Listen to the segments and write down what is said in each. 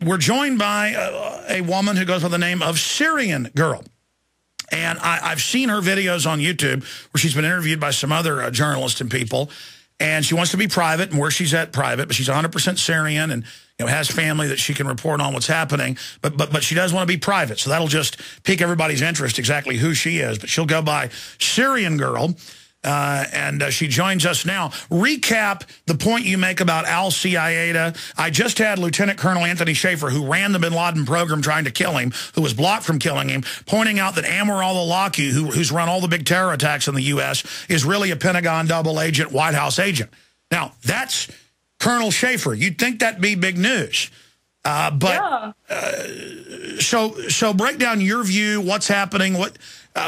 We're joined by a woman who goes by the name of Syrian Girl. And I've seen her videos on YouTube where she's been interviewed by some other journalists and people. And she wants to be private, and where she's at private, but she's 100% Syrian and has family that she can report on what's happening. But she does want to be private, so that'll just pique everybody's interest exactly who she is. But she'll go by Syrian Girl. And she joins us now. Recap the point you make about al-Qaeda. I just had Lieutenant Colonel Anthony Schaefer, who ran the bin Laden program trying to kill him, who was blocked from killing him, pointing out that Anwar al-Awlaki, who's run all the big terror attacks in the U.S., is really a Pentagon double agent, White House agent. Now, that's Colonel Schaefer. You'd think that'd be big news. So break down your view, what's happening,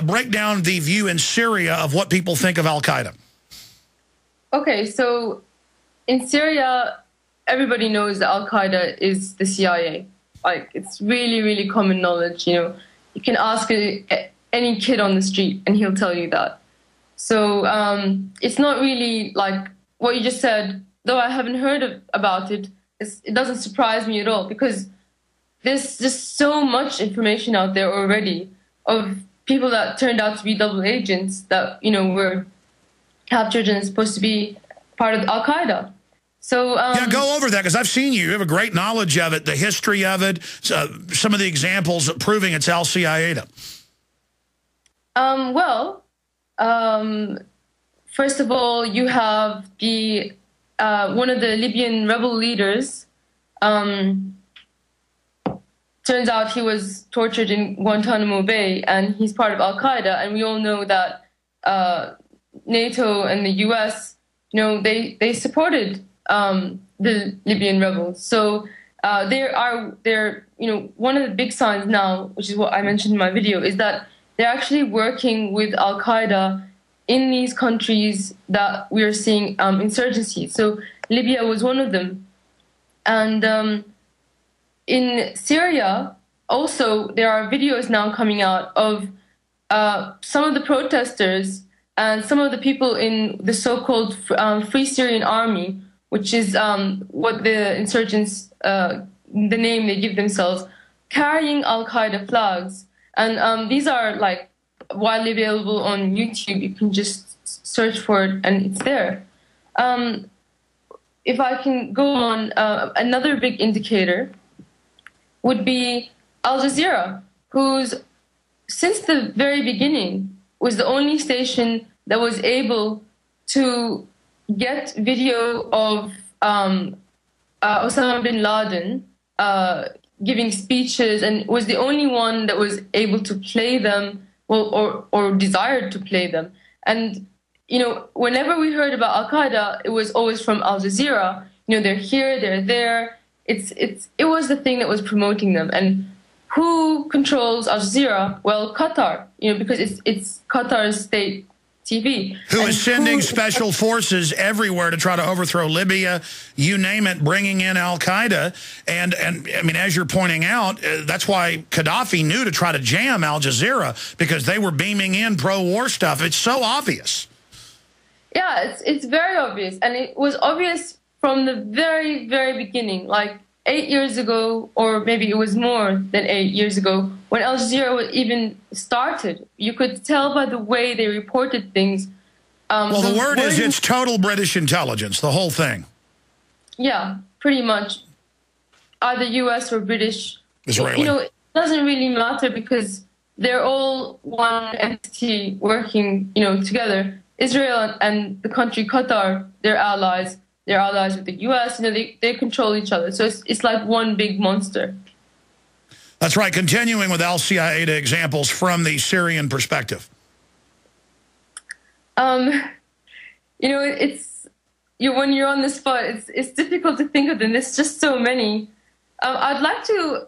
break down the view in Syria of what people think of al-Qaeda. Okay, so in Syria, everybody knows that al-Qaeda is the CIA. Like, it's really, really common knowledge, You can ask any kid on the street and he'll tell you that. So it's not really like what you just said, though I haven't heard about it. It doesn't surprise me at all, because there's just so much information out there already of people that turned out to be double agents that, were captured and supposed to be part of al-Qaeda. So yeah, go over that, because I've seen you. You have a great knowledge of it, the history of it, some of the examples proving it's al-Qaeda. First of all, you have the one of the Libyan rebel leaders. Turns out he was tortured in Guantanamo Bay, and he's part of al-Qaeda. And we all know that NATO and the U.S., they supported the Libyan rebels. So they're one of the big signs now, which is what I mentioned in my video, is that they're actually working with al-Qaeda in these countries that we are seeing insurgencies. So Libya was one of them. And in Syria, also, there are videos now coming out of some of the protesters and some of the people in the so-called Free Syrian Army, which is what the insurgents, the name they give themselves, carrying al-Qaeda flags. And these are like widely available on YouTube. You can just search for it and it's there. If I can go on, another big indicator would be Al Jazeera, who's, since the very beginning, was the only station that was able to get video of Osama bin Laden giving speeches, and was the only one that was able to play them, or desired to play them. And whenever we heard about al-Qaeda, it was always from Al Jazeera. They're here, they're there. It was the thing that was promoting them. And who controls Al Jazeera? Well, Qatar, because it's Qatar's state TV. Who is sending special forces everywhere to try to overthrow Libya, you name it, bringing in al-Qaeda. And I mean, as you're pointing out, that's why Gaddafi knew to try to jam Al Jazeera, because they were beaming in pro-war stuff. It's so obvious. Yeah, it's very obvious. And it was obvious from the very, very beginning, like 8 years ago, or maybe it was more than 8 years ago, when Al Jazeera even started. You could tell by the way they reported things. Well, the word is it's total British intelligence, the whole thing. Yeah, pretty much. Either U.S. or British. Israeli. It doesn't really matter, because they're all one entity working, together. Israel and the country Qatar, they're allies. They're allies with the U.S. They control each other. So it's like one big monster. That's right. Continuing with al-Qaeda examples from the Syrian perspective. It's when you're on the spot, it's difficult to think of them. There's just so many. I'd like to.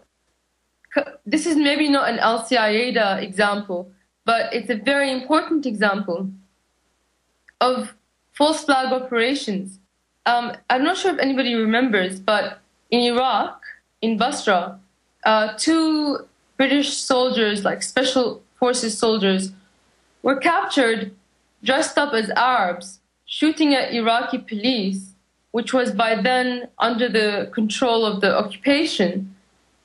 This is maybe not an al-Qaeda example, but it's a very important example of false flag operations. I'm not sure if anybody remembers, but in Iraq, in Basra, 2 British soldiers, like special forces soldiers, were captured dressed up as Arabs, shooting at Iraqi police which was by then under the control of the occupation.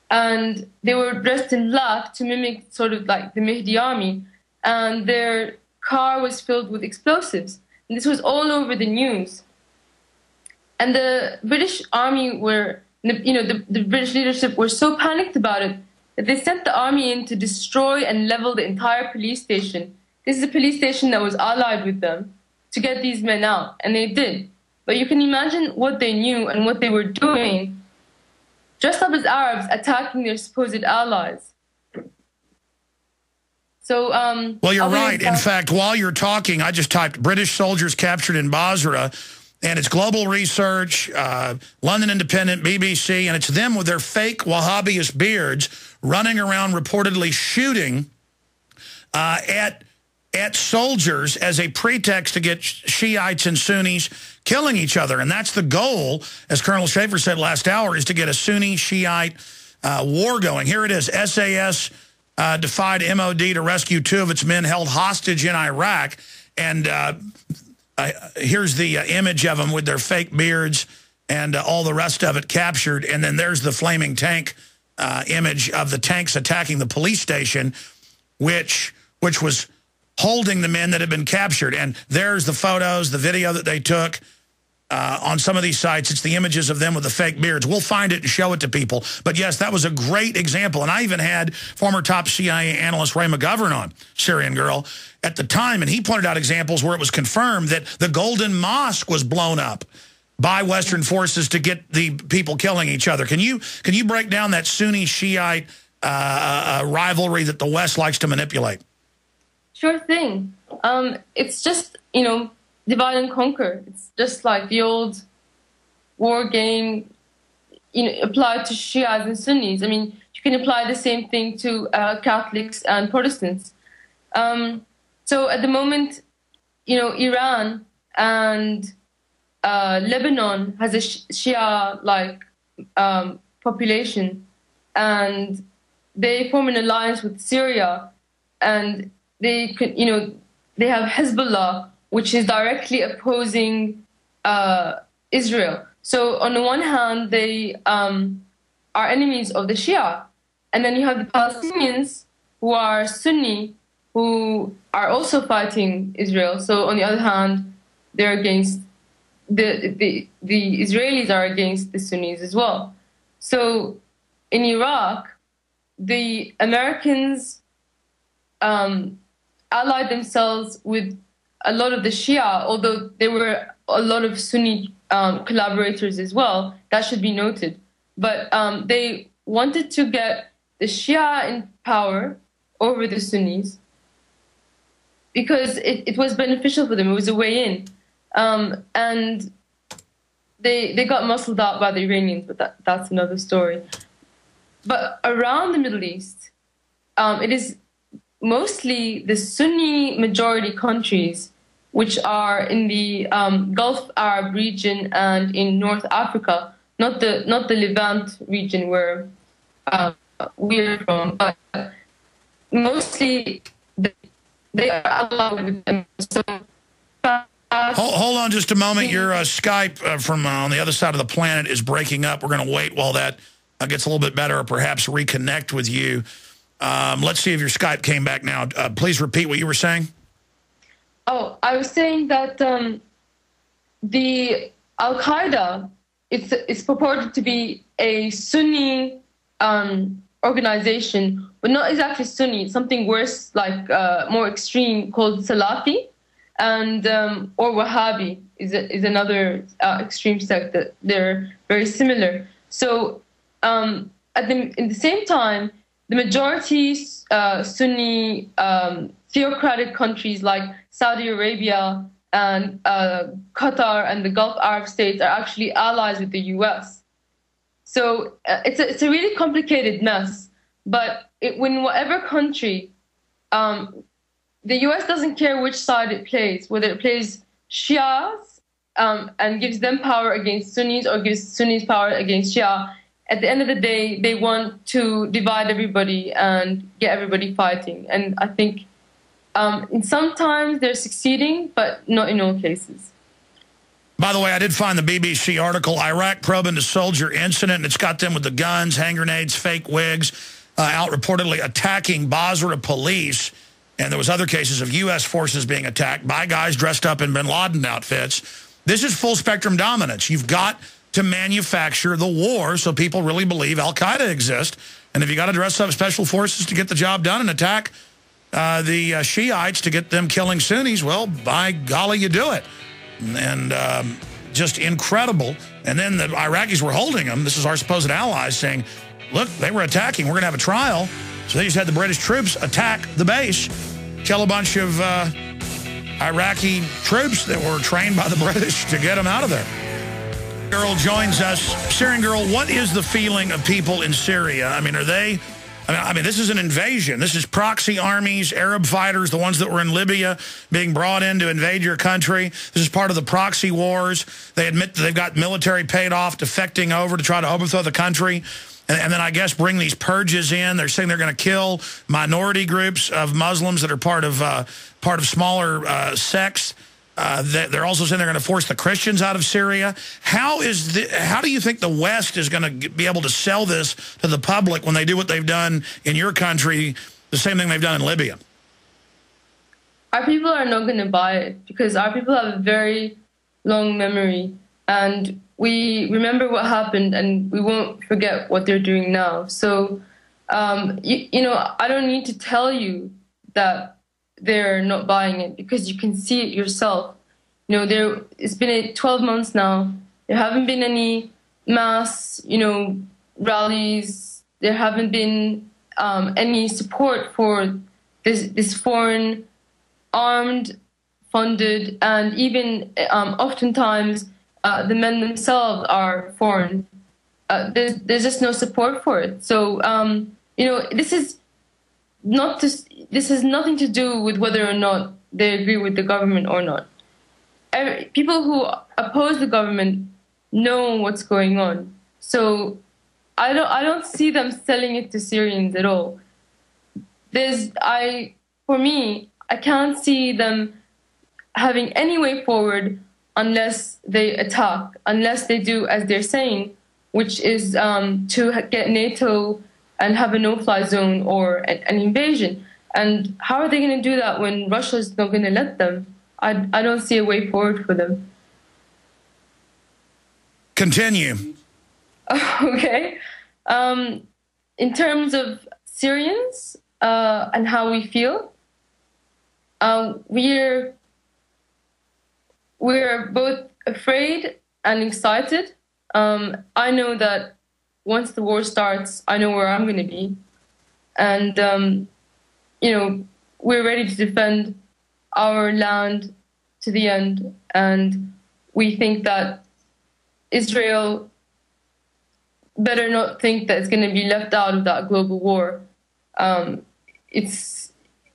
And they were dressed in black to mimic sort of like the Mehdi army. And their car was filled with explosives. And this was all over the news. And the British army were, the British leadership were so panicked about it that they sent the army in to destroy and level the entire police station. This is a police station that was allied with them to get these men out. And they did. But you can imagine what they knew and what they were doing, dressed up as Arabs, attacking their supposed allies. So, well, you're right. In fact, while you're talking, I just typed British soldiers captured in Basra, and it's Global Research, London Independent, BBC, and it's them with their fake Wahhabist beards running around reportedly shooting at soldiers as a pretext to get Shiites and Sunnis killing each other. And that's the goal, as Colonel Schaefer said last hour, is to get a Sunni-Shiite war going. Here it is. SAS defied MOD to rescue 2 of its men held hostage in Iraq. And here's the image of them with their fake beards and all the rest of it captured. And then there's the flaming tank image of the tanks attacking the police station, which was holding the men that had been captured. And there's the photos, the video that they took on some of these sites. It's the images of them with the fake beards. We'll find it and show it to people. But yes, that was a great example. And I even had former top CIA analyst Ray McGovern on, Syrian Girl, at the time. And he pointed out examples where it was confirmed that the Golden Mosque was blown up by Western forces to get the people killing each other. Can you break down that Sunni-Shiite rivalry that the West likes to manipulate? Sure thing. It's just, divide and conquer. It's just like the old war game, applied to Shias and Sunnis. I mean, you can apply the same thing to Catholics and Protestants. So at the moment, Iran and Lebanon has a Shia-like population, and they form an alliance with Syria, and they have Hezbollah, which is directly opposing Israel. So on the one hand, they are enemies of the Shia, and then you have the Palestinians who are Sunni, who are also fighting Israel. So on the other hand, they're against the Israelis are against the Sunnis as well. So in Iraq, the Americans allied themselves with a lot of the Shia, although there were a lot of Sunni collaborators as well. That should be noted. But they wanted to get the Shia in power over the Sunnis because it was beneficial for them. It was a way in. And they got muscled out by the Iranians, but that's another story. But around the Middle East, it is mostly the Sunni majority countries, which are in the Gulf Arab region and in North Africa, not the Levant region where we're from, but mostly they are allied with them. So, hold on just a moment. Your Skype from on the other side of the planet is breaking up. We're going to wait while that gets a little bit better, or perhaps reconnect with you. Let's see if your Skype came back now. Please repeat what you were saying. Oh, I was saying that the Al-Qaeda, it's purported to be a Sunni organization, but not exactly Sunni. It's something worse, like more extreme, called Salafi, and or Wahhabi is another extreme sect that they're very similar. So in the same time, the majority Sunni theocratic countries like Saudi Arabia and Qatar and the Gulf Arab states are actually allies with the U.S. So it's a really complicated mess. But when whatever country, the U.S. doesn't care which side it plays, whether it plays Shias and gives them power against Sunnis or gives Sunnis power against Shia. At the end of the day, they want to divide everybody and get everybody fighting. And I think sometimes they're succeeding, but not in all cases. By the way, I did find the BBC article, Iraq probe into soldier incident, and it's got them with the guns, hand grenades, fake wigs, out reportedly attacking Basra police. And there was other cases of U.S. forces being attacked by guys dressed up in bin Laden outfits. This is full-spectrum dominance. You've got to manufacture the war so people really believe al-Qaeda exists. And if you got to dress up special forces to get the job done and attack the Shiites to get them killing Sunnis, well, by golly, you do it. And just incredible. And then the Iraqis were holding them. This is our supposed allies saying, look, they were attacking. We're going to have a trial. So they just had the British troops attack the base, kill a bunch of Iraqi troops that were trained by the British to get them out of there. Girl joins us. Syrian girl, what is the feeling of people in Syria? I mean, are they... I mean, this is an invasion. This is proxy armies, Arab fighters, the ones that were in Libya being brought in to invade your country. This is part of the proxy wars. They admit that they've got military paid off, defecting over to try to overthrow the country. And then I guess bring these purges in. They're saying they're going to kill minority groups of Muslims that are part of smaller sects. They're also saying they're going to force the Christians out of Syria. How do you think the West is going to be able to sell this to the public when they do what they've done in your country, the same thing they've done in Libya? Our people are not going to buy it because our people have a very long memory and we remember what happened and we won't forget what they're doing now. So, you know, I don't need to tell you that they're not buying it because you can see it yourself. You know, it's been 12 months now. There haven't been any mass, you know, rallies. There haven't been any support for this foreign, armed, funded, and even oftentimes the men themselves are foreign. There's just no support for it. So, you know, this has nothing to do with whether or not they agree with the government or not. People who oppose the government know what's going on. So I don't see them selling it to Syrians at all. For me, I can't see them having any way forward unless they attack, unless they do as they're saying, which is to get NATO and have a no-fly zone or an invasion. And how are they going to do that when Russia's not going to let them? I don't see a way forward for them. Continue. Okay. In terms of Syrians and how we feel, we're both afraid and excited. I know that once the war starts, I know where I'm going to be. And, you know, we're ready to defend our land to the end. And we think that Israel better not think that it's going to be left out of that global war. It's,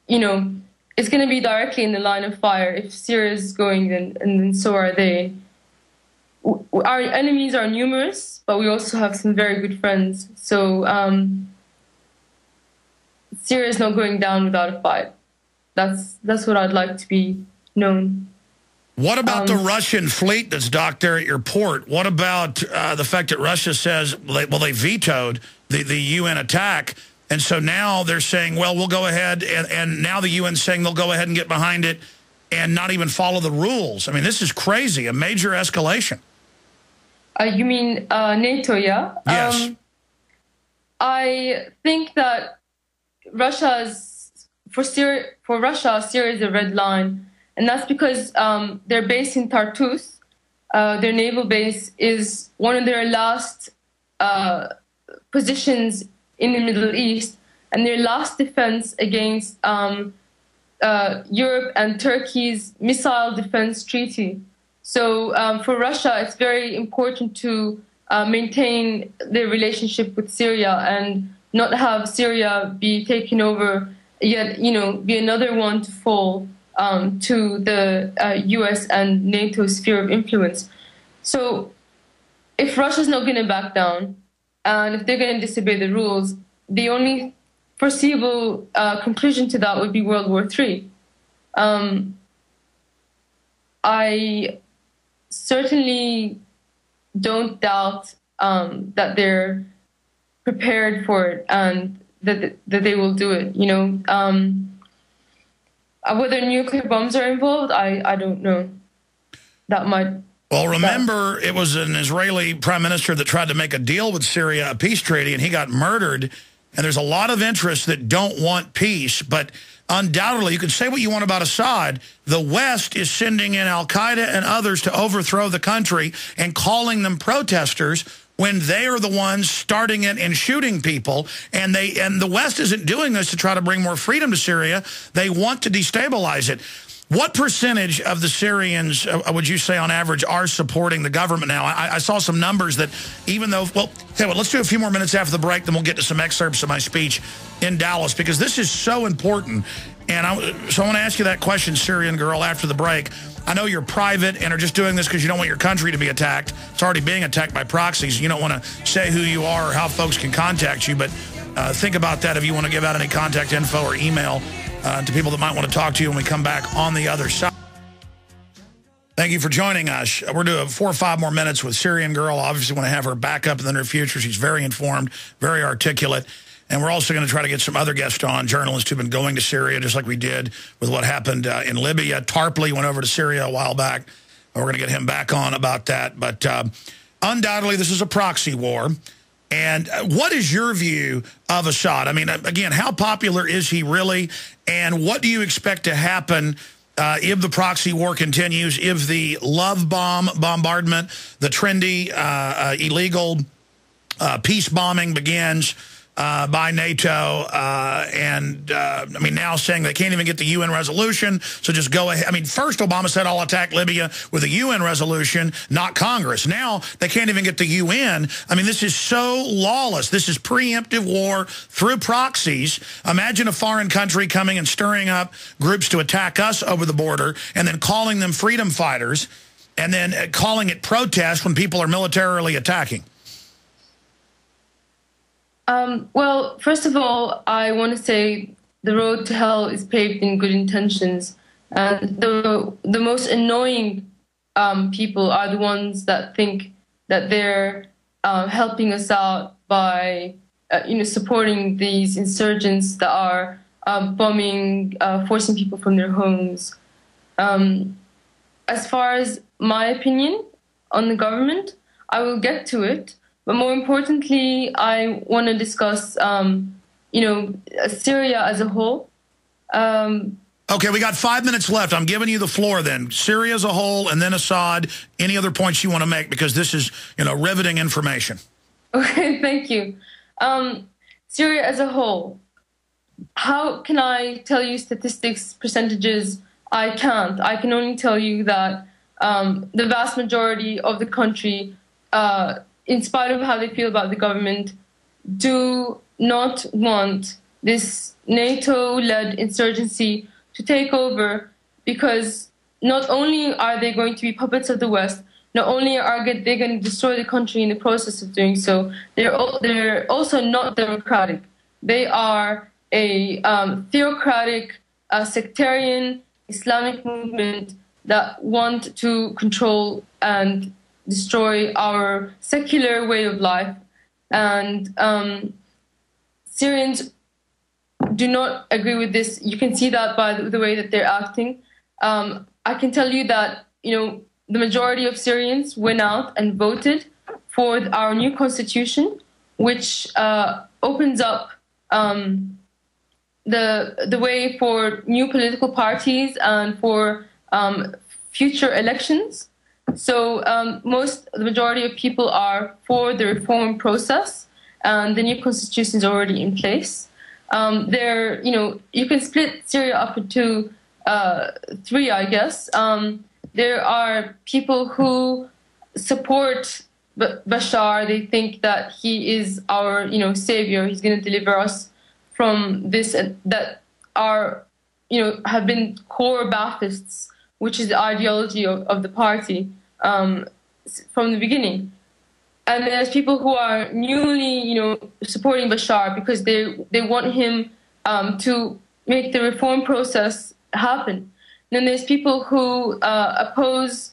you know, it's going to be directly in the line of fire. If Syria is going, then so are they. Our enemies are numerous, but we also have some very good friends. So Syria is not going down without a fight. That's what I'd like to be known. What about the Russian fleet that's docked there at your port? What about the fact that Russia says, well, they vetoed the UN attack, and so now they're saying, well, we'll go ahead, and now the UN's saying they'll go ahead and get behind it and not even follow the rules. I mean, this is crazy, a major escalation. You mean NATO, yeah? Yes. I think that for Russia, Syria is a red line. And that's because they're based in Tartus. Their naval base is one of their last positions in the Middle East. And their last defense against Europe and Turkey's missile defense treaty. So for Russia, it's very important to maintain their relationship with Syria and not have Syria be taken over, yet, you know, be another one to fall to the US and NATO sphere of influence. So if Russia's not going to back down and if they're going to disobey the rules, the only foreseeable conclusion to that would be World War III. I certainly don't doubt that they're prepared for it and that they will do it. You know, whether nuclear bombs are involved, I don't know. That might. Well, remember, it was an Israeli prime minister that tried to make a deal with Syria, a peace treaty, and he got murdered. And there's a lot of interests that don't want peace, but undoubtedly, you can say what you want about Assad, the West is sending in al-Qaeda and others to overthrow the country and calling them protesters when they are the ones starting it and shooting people. And the West isn't doing this to try to bring more freedom to Syria. They want to destabilize it. What percentage of the Syrians, would you say on average, are supporting the government now? I saw some numbers that even though, well, okay, well, let's do a few more minutes after the break, then we'll get to some excerpts of my speech in Dallas, because this is so important. And so I want to ask you that question, Syrian girl, after the break. I know you're private and are just doing this because you don't want your country to be attacked. It's already being attacked by proxies. You don't want to say who you are or how folks can contact you, but think about that if you want to give out any contact info or email to people that might want to talk to you when we come back on the other side. Thank you for joining us. We're doing 4 or 5 more minutes with Syrian girl. Obviously want to have her back up in the near future. She's very informed, very articulate. And we're also going to try to get some other guests on, journalists who've been going to Syria, just like we did with what happened in Libya. Tarpley went over to Syria a while back. We're going to get him back on about that. But undoubtedly, this is a proxy war. And what is your view of Assad? I mean, again, how popular is he really? And what do you expect to happen if the proxy war continues, if the love bomb bombardment, the trendy, illegal peace bombing begins by NATO, I mean, now saying they can't even get the UN resolution, so just go ahead. I mean, first Obama said I'll attack Libya with a UN resolution, not Congress. Now they can't even get the UN. I mean, this is so lawless. This is preemptive war through proxies. Imagine a foreign country coming and stirring up groups to attack us over the border and then calling them freedom fighters and then calling it protest when people are militarily attacking. Well, first of all, I want to say the road to hell is paved in good intentions. And the most annoying people are the ones that think that they're helping us out by, supporting these insurgents that are bombing, forcing people from their homes. As far as my opinion on the government, I will get to it. But more importantly, I want to discuss, Syria as a whole. Okay, we got 5 minutes left. I'm giving you the floor then. Syria as a whole, and then Assad. Any other points you want to make? Because this is, riveting information. Okay, thank you. Syria as a whole. How can I tell you statistics, percentages? I can't. I can only tell you that the vast majority of the country, in spite of how they feel about the government, do not want this NATO-led insurgency to take over, because not only are they going to be puppets of the West, not only are they going to destroy the country in the process of doing so, they're also not democratic. They are a theocratic, sectarian Islamic movement that want to control and destroy our secular way of life. And Syrians do not agree with this. You can see that by the way that they're acting. I can tell you that, the majority of Syrians went out and voted for our new constitution, which opens up the way for new political parties and for future elections. So the majority of people are for the reform process, and the new constitution is already in place. You can split Syria up into 3, I guess. There are people who support Bashar. They think that he is our, savior. He's going to deliver us from this, that are, have been core Baathists, which is the ideology of the party from the beginning. And there's people who are newly, supporting Bashar because they want him to make the reform process happen. And then there's people who oppose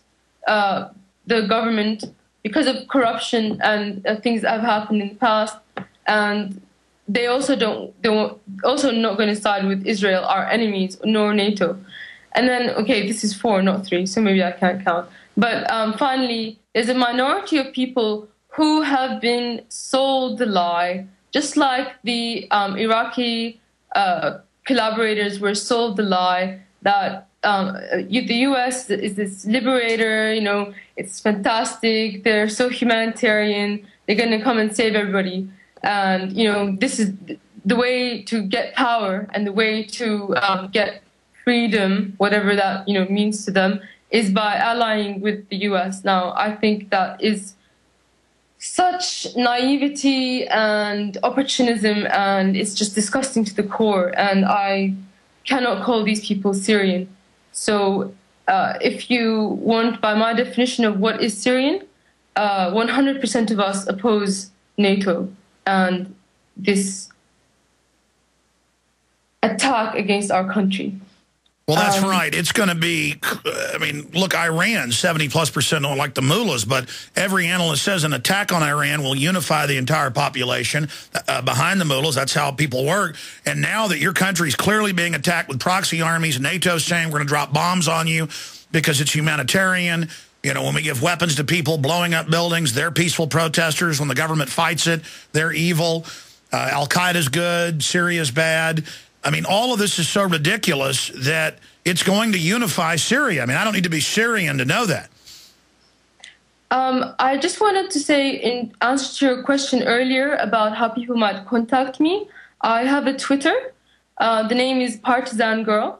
the government because of corruption and things that have happened in the past, and they also they're also not going to side with Israel, our enemies, nor NATO. And then, okay, this is 4, not 3, so maybe I can't count. But finally, there's a minority of people who have been sold the lie, just like the Iraqi collaborators were sold the lie that the U.S. is this liberator, you know, it's fantastic, they're so humanitarian, they're going to come and save everybody. And, you know, this is the way to get power and the way to get freedom, whatever that, you know, means to them, is by allying with the U.S. Now, I think that is such naivety and opportunism, and it's just disgusting to the core, and I cannot call these people Syrian. So if you want, by my definition of what is Syrian, 100% of us oppose NATO and this attack against our country. Well, that's right. It's going to be, I mean, look, Iran, 70+% don't like the mullahs, but every analyst says an attack on Iran will unify the entire population behind the mullahs. That's how people work. And now that your country's clearly being attacked with proxy armies, NATO's saying we're going to drop bombs on you because it's humanitarian. You know, when we give weapons to people, blowing up buildings, they're peaceful protesters. When the government fights it, they're evil. Al-Qaeda's good, Syria's bad. I mean, all of this is so ridiculous that it's going to unify Syria. I mean, I don't need to be Syrian to know that. I just wanted to say, in answer to your question earlier about how people might contact me, I have a Twitter. The name is Partisan Girl.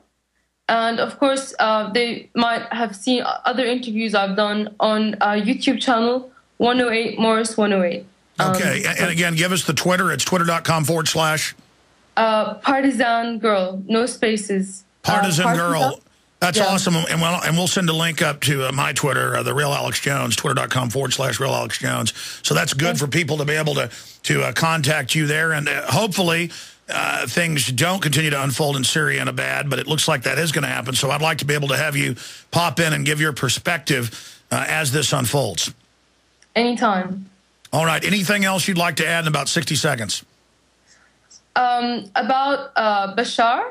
And, of course, they might have seen other interviews I've done on YouTube channel 108 Morris 108. Okay. And again, give us the Twitter. It's twitter.com/ Partisan Girl, no spaces. Partisan Girl. That's awesome. And we'll send a link up to my Twitter, the Real Alex Jones, twitter.com/ Real Alex Jones. So that's good for people to be able to contact you there. And hopefully things don't continue to unfold in Syria in a bad, but it looks like that is going to happen. So I'd like to be able to have you pop in and give your perspective as this unfolds. Anytime. All right. Anything else you'd like to add in about 60 seconds? About Bashar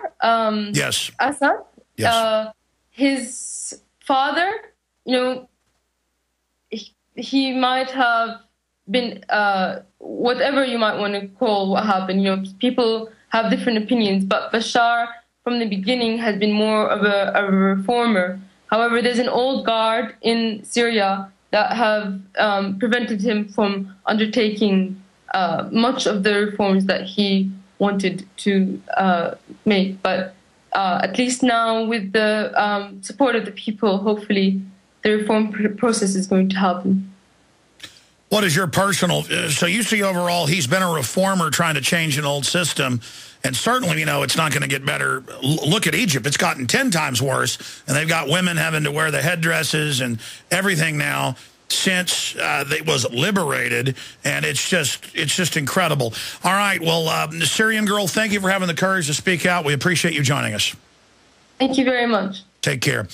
yes. Assad, yes. His father, you know, he might have been, whatever you might want to call what happened, you know, people have different opinions, but Bashar from the beginning has been more of a reformer. However, there's an old guard in Syria that have prevented him from undertaking much of the reforms that he wanted to make. But at least now, with the support of the people, hopefully the reform process is going to happen. What is your personal... so you see overall he's been a reformer trying to change an old system, and certainly, you know, it's not going to get better. Look at Egypt. It's gotten 10 times worse, and they've got women having to wear the headdresses and everything now since it was liberated, and it's just incredible. All right, well, Syrian Girl, thank you for having the courage to speak out. We appreciate you joining us. Thank you very much. Take care.